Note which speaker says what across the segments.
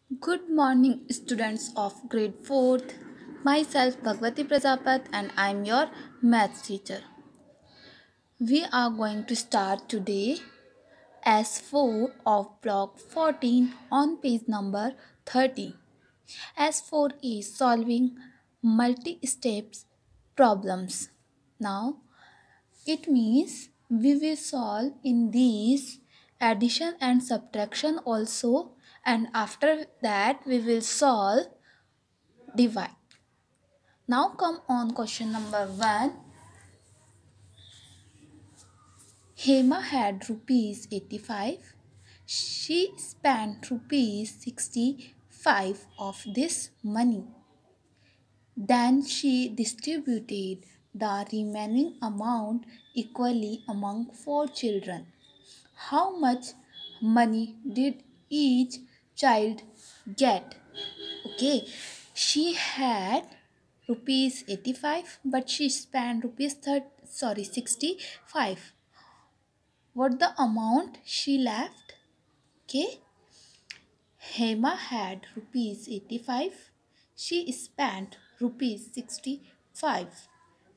Speaker 1: Good morning, students of grade 4th. Myself, Bhagwati Prajapat, and I'm your maths teacher. We are going to start today S4 of block 14 on page number 30. S4 is solving multi-steps problems. Now, it means we will solve in these addition and subtraction also, and after that we will solve divide. Now come on question number 1. Hema had rupees 85. She spent rupees 65 of this money. Then she distributed the remaining amount equally among 4 children. How much money did each child get? Okay, she had rupees 85 but she spent rupees 65. What the amount she left? Okay, Hema had rupees 85. She spent rupees 65.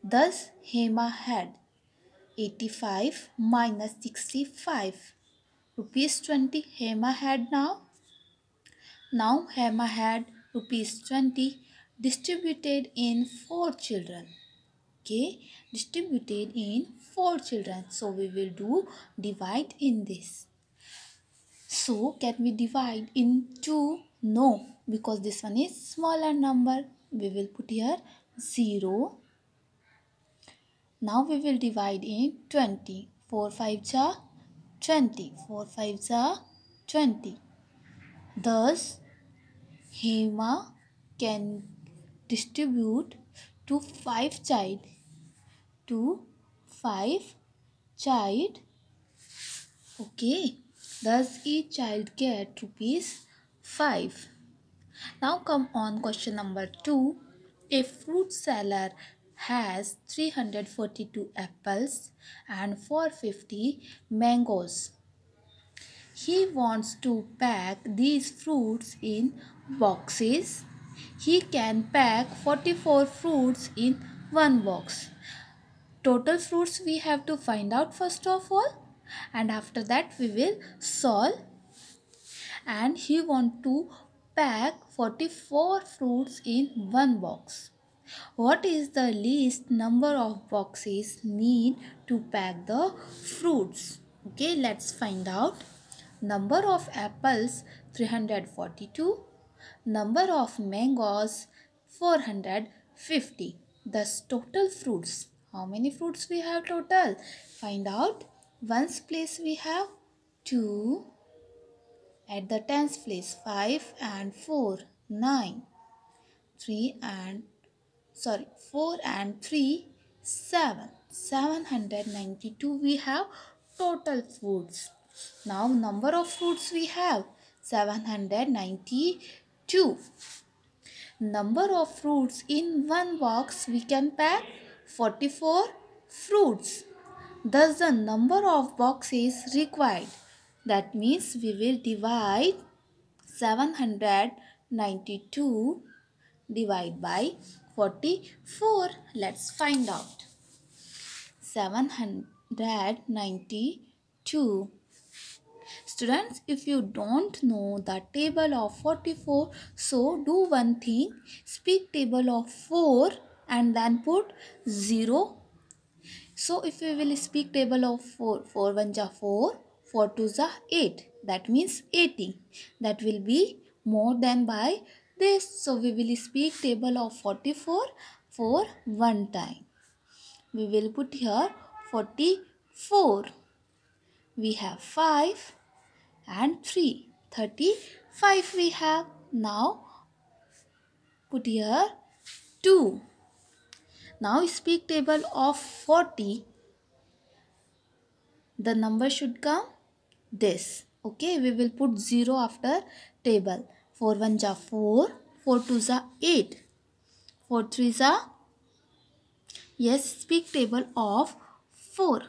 Speaker 1: Thus Hema had 85 minus 65. Rupees 20 Hema had now. Now Hema had rupees 20 distributed in 4 children. Okay, distributed in 4 children. So we will do divide in this. So can we divide in 2? No, because this one is smaller number. We will put here 0. Now we will divide in 20. 4 5 are 20. 4 5 are 20. Thus Hema can distribute to 5 child. To 5 child. Okay. Thus each child get rupees 5. Now come on question number 2. A fruit seller has 342 apples and 450 mangoes. He wants to pack these fruits in boxes. He can pack 44 fruits in one box. Total fruits we have to find out first of all, and after that we will solve. And he want to pack 44 fruits in one box. What is the least number of boxes need to pack the fruits? Okay, let's find out. Number of apples 342. Number of mangoes 450. Thus total fruits. How many fruits we have total? Find out. Ones place we have 2. At the tens place 5 and 4 9. 4 and 3 7. 792 we have total fruits. Now number of fruits we have 792. Number of fruits in one box we can pack 44 fruits. Thus the number of boxes required. That means we will divide 792 divide by 44. Let's find out. 792. Students, if you don't know the table of 44, so do one thing. Speak table of 4 and then put 0. So if we will speak table of 4, 4 1 ja 4, 4 2 ja 8. That means 80. That will be more than by this. So we will speak table of 44 for one time. We will put here 44. We have 5 and 3. 35 we have. Now put here 2. Now speak table of 40. The number should come this. Okay, we will put 0 after table. 4 1 ja 4, 4 2 ja 8, 4 3 ja. Yes, speak table of 4.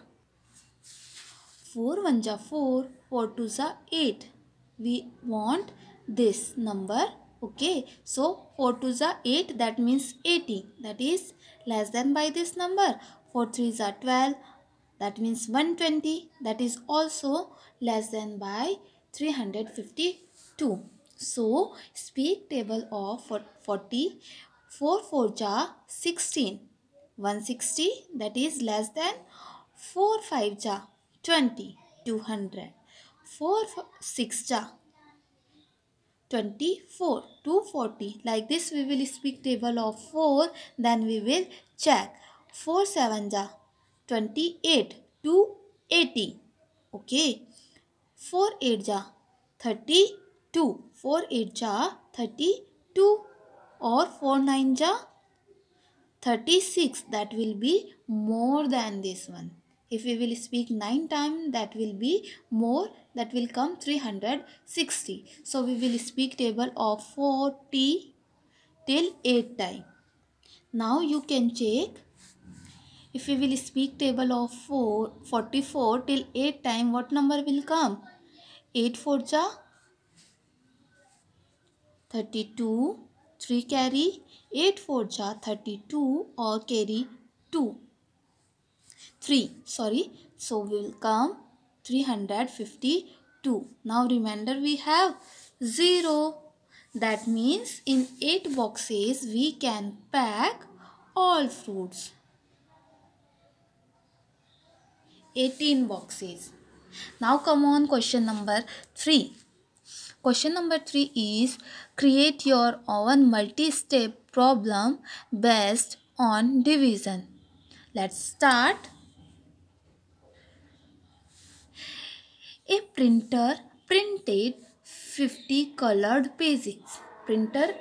Speaker 1: 4 1 ja 4, 4 2 ja 8. We want this number. Okay, so 4 2s are 8, that means 80, that is less than by this number. 4 3s are 12, that means 120, that is also less than by 352. So speak table of 40. 4 4 ja 16, 160, that is less than 4 5 ja 20, 200. 4 6 ja 24, 240. Like this we will speak table of 4, then we will check. 4 7 ja 28, 280. Okay. 4 8 ja 32, 4 8 ja 32, or 4 9 ja 36, that will be more than this one. If we will speak 9 times, that will be more, that will come 360. So we will speak table of 40 till 8 time. Now you can check. If we will speak table of 44 till 8 time, what number will come? 8 4 ja 32, 3 carry, 8 4 ja 32, or carry 2. 3, sorry, so we will come 352. Now remainder we have 0. That means in 8 boxes we can pack all fruits. 18 boxes. Now come on question number 3. Question number 3 is create your own multi-step problem based on division. Let's start. A printer printed 50 colored pages. Printer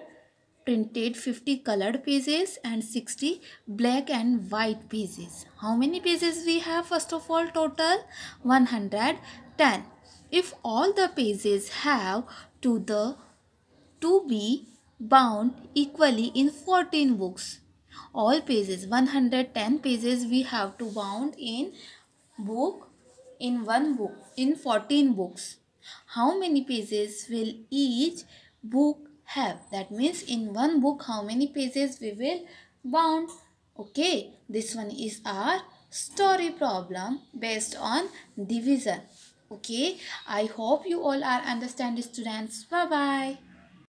Speaker 1: printed 50 colored pages and 60 black and white pages. How many pages we have? First of all, total 110. If all the pages have to be bound equally in 14 books. All pages, 110 pages we have to bound in one book in 14 books. How many pages will each book have? That means in one book how many pages we will bound. Okay, this one is our story problem based on division. Okay, I hope you all are understand, students. Bye bye.